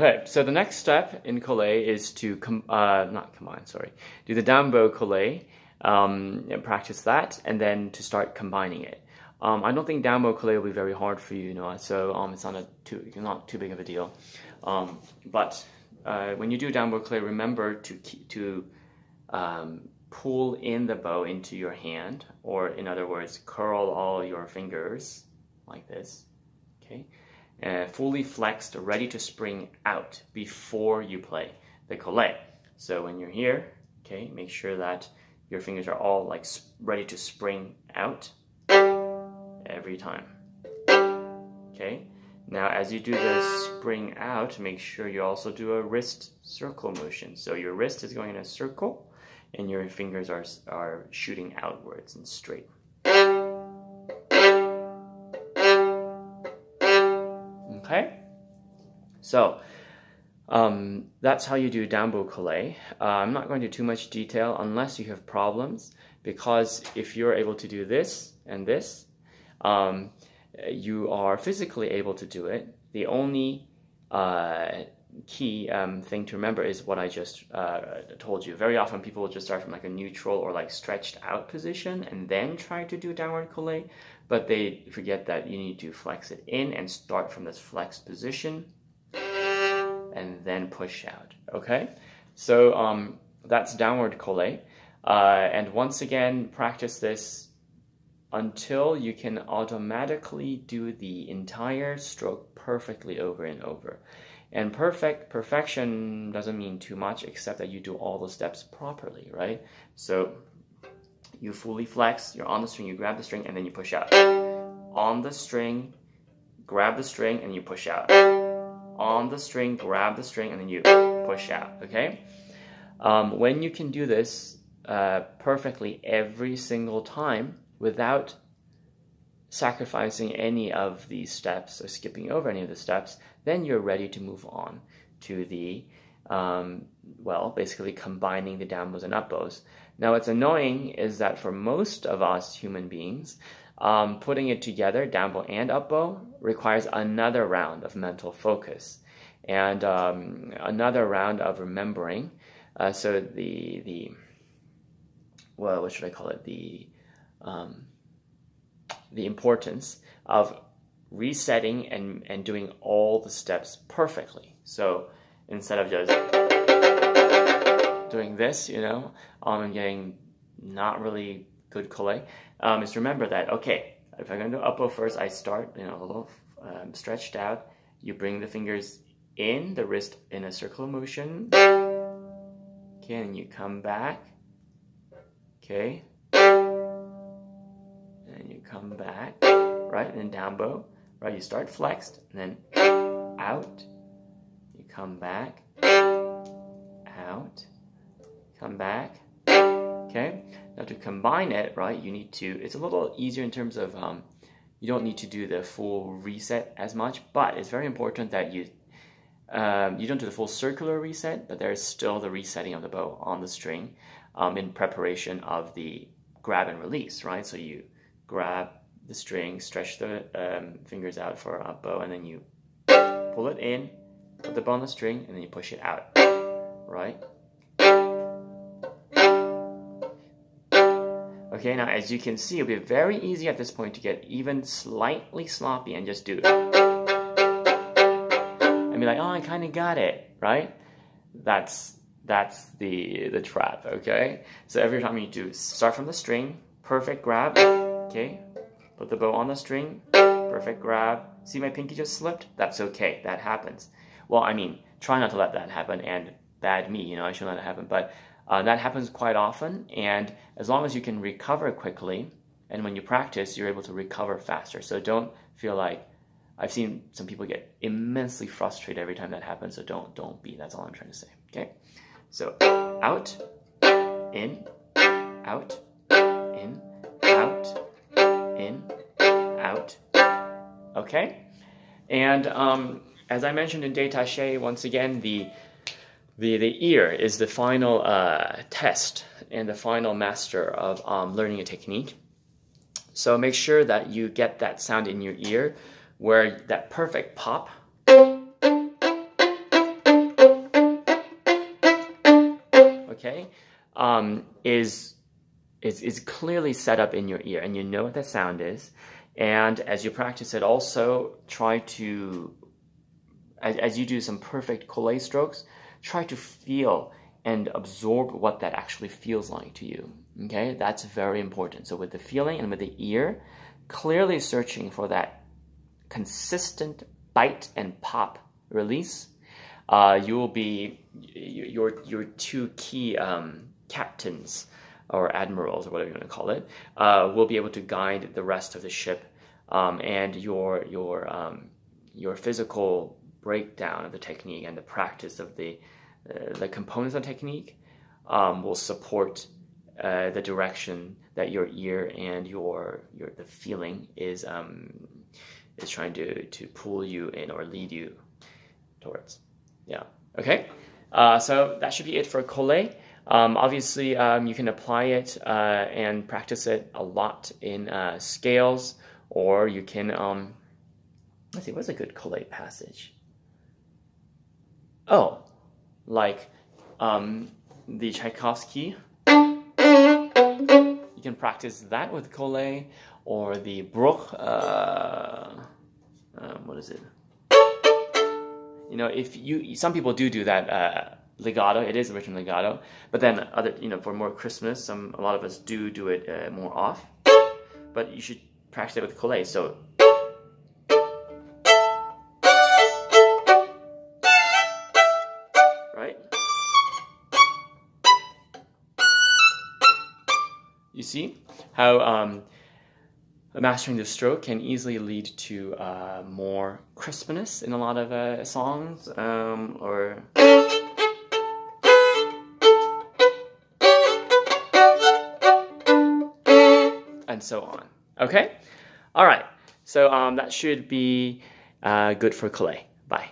Okay, so the next step in Colle is to do the down bow Colle, and practice that, and then to start combining it. I don't think down bow Colle will be very hard for you, so it's not too big of a deal. But when you do down bow Colle, remember to pull in the bow into your hand, or in other words, curl all your fingers like this. Okay. Fully flexed, ready to spring out before you play the Colle. So when you're here, okay, make sure that your fingers are all like ready to spring out every time. Okay, now as you do the spring out, make sure you also do a wrist circle motion. So your wrist is going in a circle and your fingers are shooting outwards and straight. Okay, so that's how you do down bow Colle. I'm not going into too much detail unless you have problems, because if you're able to do this and this, you are physically able to do it. The only key thing to remember is what I just told you. Very often people will just start from like a neutral or like stretched out position and then try to do downward Colle, but they forget that you need to flex it in and start from this flexed position and then push out. Okay, so that's downward Colle, and once again practice this until you can automatically do the entire stroke perfectly over and over. And perfection doesn't mean too much, except that you do all the steps properly, right? So you fully flex, you're on the string, you grab the string, and then you push out. On the string, grab the string, and you push out. On the string, grab the string, and then you push out, okay? When you can do this perfectly every single time without sacrificing any of these steps or skipping over any of the steps, then you're ready to move on to the, basically combining the down bows and up bows. Now, what's annoying is that for most of us human beings, putting it together, down bow and up bow, requires another round of mental focus and another round of remembering. So what should I call it? The importance of resetting and doing all the steps perfectly. So instead of just doing this, and getting not really good Colle, is remember that, okay, if I'm going to do up bow first, I start, a little stretched out. You bring the fingers in, the wrist in a circular motion. Okay, and you come back. Okay. And you come back, right? And then down bow, right? You start flexed, and then out. You come back, out, come back. Okay? Now to combine it, right, you need to, it's a little easier in terms of, you don't need to do the full reset as much, but it's very important that you don't do the full circular reset, but there's still the resetting of the bow on the string in preparation of the grab and release, right? So you grab the string, stretch the fingers out for a up bow, and then you pull it in, put the bow on the string, and then you push it out, right? Okay, now as you can see, it'll be very easy at this point to get even slightly sloppy and just do it. And be like, oh, I kind of got it, right? That's the trap, okay? So every time you do, start from the string, perfect grab, okay? Put the bow on the string, perfect grab. See my pinky just slipped? That's okay, that happens. Well, I mean, try not to let that happen, and bad me, I shouldn't let it happen, but that happens quite often, and as long as you can recover quickly, and when you practice, you're able to recover faster. So don't feel like, I've seen some people get immensely frustrated every time that happens, so don't be, that's all I'm trying to say, okay? So, out, in, out, in, out, in, out, okay? And as I mentioned in détaché, once again, the ear is the final test and the final master of learning a technique. So make sure that you get that sound in your ear, where that perfect pop okay, is clearly set up in your ear, and you know what that sound is. And as you practice it, also try to, as you do some perfect Colle strokes, try to feel and absorb what that actually feels like to you. Okay, that's very important. So with the feeling and with the ear, clearly searching for that consistent bite and pop release, you will be your two key captains or admirals, or whatever you want to call it, will be able to guide the rest of the ship, and your physical breakdown of the technique and the practice of the components of technique will support the direction that your ear and the feeling is trying to pull you in or lead you towards. Yeah. Okay. So that should be it for Colle. Obviously, you can apply it and practice it a lot in scales, or you can, let's see, what's a good Colle passage? Oh, like the Tchaikovsky. You can practice that with Colle, or the Bruch, what is it? You know, some people do that legato. It is written legato, but then other, for more crispness, a lot of us do it more off. But you should practice it with Colle. So, right? You see how mastering the stroke can easily lead to more crispness in a lot of songs, or and so on. Okay? All right. So that should be good for Colle. Bye.